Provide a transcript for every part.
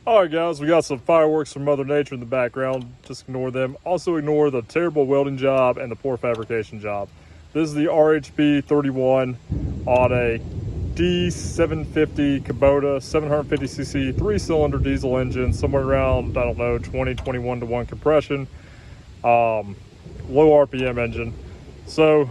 All right, guys, we got some fireworks from Mother Nature in the background. Just ignore them. Also ignore the terrible welding job and the poor fabrication job. This is the RHB31 on a D750 Kubota 750cc 3-cylinder diesel engine, somewhere around, I don't know, 20-21 to 1 compression, low RPM engine. So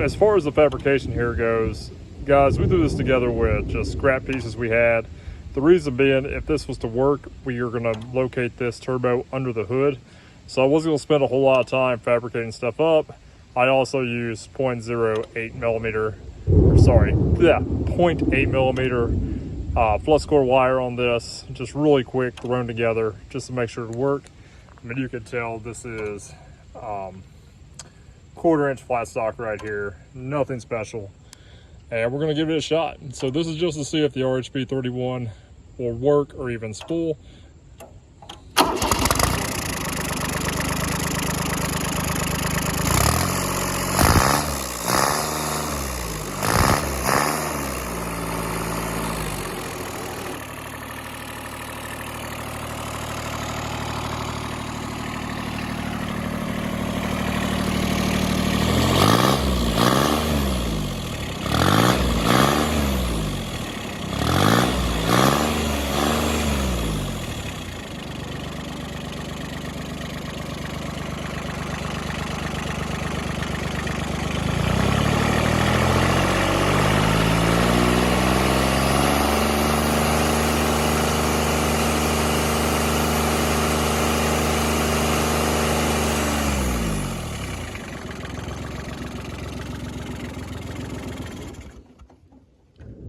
as far as the fabrication here goes, guys, we threw this together with just scrap pieces we had. The reason being, if this was to work, we are going to locate this turbo under the hood. So I wasn't going to spend a whole lot of time fabricating stuff up. I also used 0.8 millimeter flux core wire on this, just really quick thrown together just to make sure it worked. I mean, you can tell this is 1/4 inch flat stock right here, nothing special. And we're gonna give it a shot. So this is just to see if the RHB31 will work or even spool.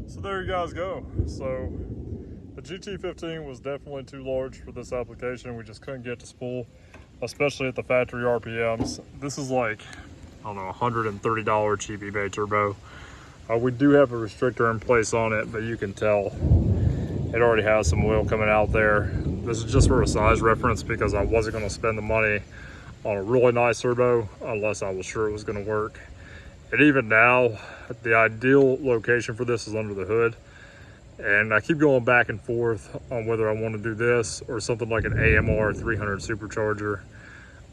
So there you guys go. So the GT15 was definitely too large for this application. We just couldn't get to spool, especially at the factory RPMs. This is like, I don't know, $130 cheap eBay turbo. We do have a restrictor in place on it, but you can tell it already has some oil coming out there. This is just for a size reference because I wasn't going to spend the money on a really nice turbo unless I was sure it was going to work. And even now, the ideal location for this is under the hood. And I keep going back and forth on whether I want to do this or something like an AMR 300 supercharger.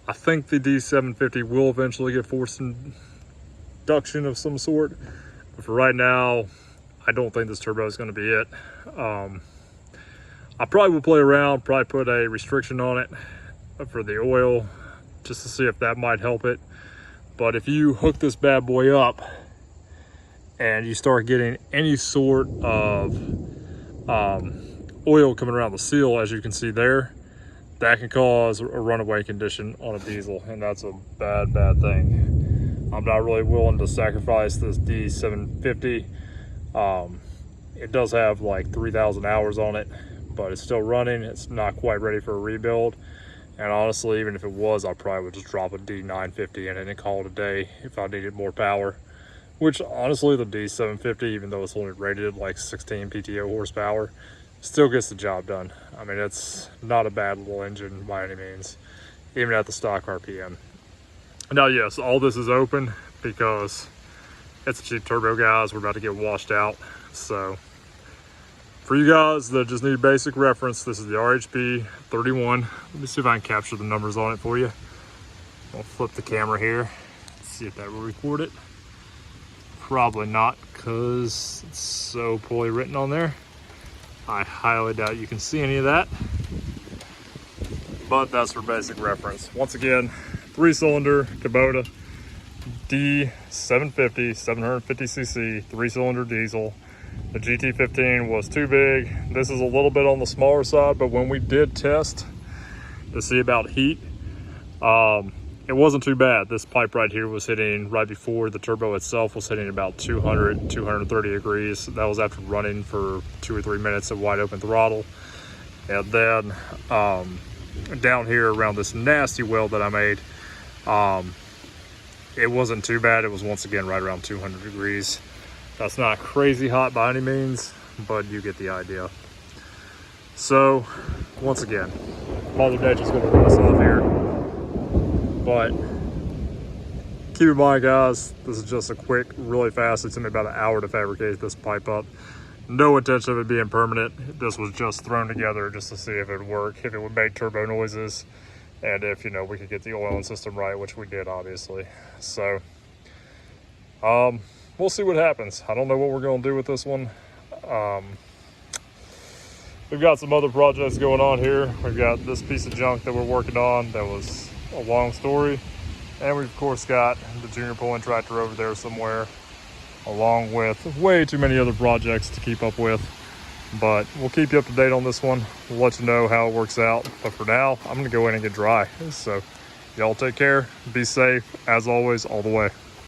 I think the D750 will eventually get forced induction of some sort. But for right now, I don't think this turbo is going to be it. I probably will play around, probably put a restriction on it for the oil just to see if that might help it. But if you hook this bad boy up and you start getting any sort of oil coming around the seal, as you can see there, that can cause a runaway condition on a diesel, and that's a bad thing. I'm not really willing to sacrifice this D750. It does have like 3,000 hours on it, but it's still running. It's not quite ready for a rebuild. And honestly, even if it was, I probably would just drop a D950 in it and call it a day if I needed more power. Which honestly, the D750, even though it's only rated like 16 PTO horsepower, still gets the job done. I mean, it's not a bad little engine by any means, even at the stock RPM. Now, yes, all this is open because it's a cheap turbo, guys. We're about to get washed out. So for you guys that just need basic reference, this is the RHB31. Let me see if I can capture the numbers on it for you. I'll flip the camera here, see if that will record it. Probably not, because it's so poorly written on there. I highly doubt you can see any of that, but that's for basic reference. Once again, 3-cylinder Kubota D750 750cc 3-cylinder diesel. The GT15 was too big. This is a little bit on the smaller side, but when we did test to see about heat, it wasn't too bad. This pipe right here was hitting, right before the turbo itself was hitting, about 200, 230 degrees. That was after running for 2 or 3 minutes at wide open throttle. And then down here around this nasty weld that I made, it wasn't too bad. It was once again right around 200 degrees. That's not crazy hot by any means, but you get the idea. So once again, Mother Nature's gonna run us off here. But keep in mind, guys, this is just a quick, really fast. It took me about an hour to fabricate this pipe up. No intention of it being permanent. This was just thrown together just to see if it would work, if it would make turbo noises, and if, you know, we could get the oiling system right, which we did, obviously. So we'll see what happens. I don't know what we're going to do with this one. We've got some other projects going on here. We've got this piece of junk that we're working on that was a long story. And we've, of course, got the junior pulling tractor over there somewhere, along with way too many other projects to keep up with. But we'll keep you up to date on this one. We'll let you know how it works out. But for now, I'm going to go in and get dry. So y'all take care. Be safe. As always, all the way.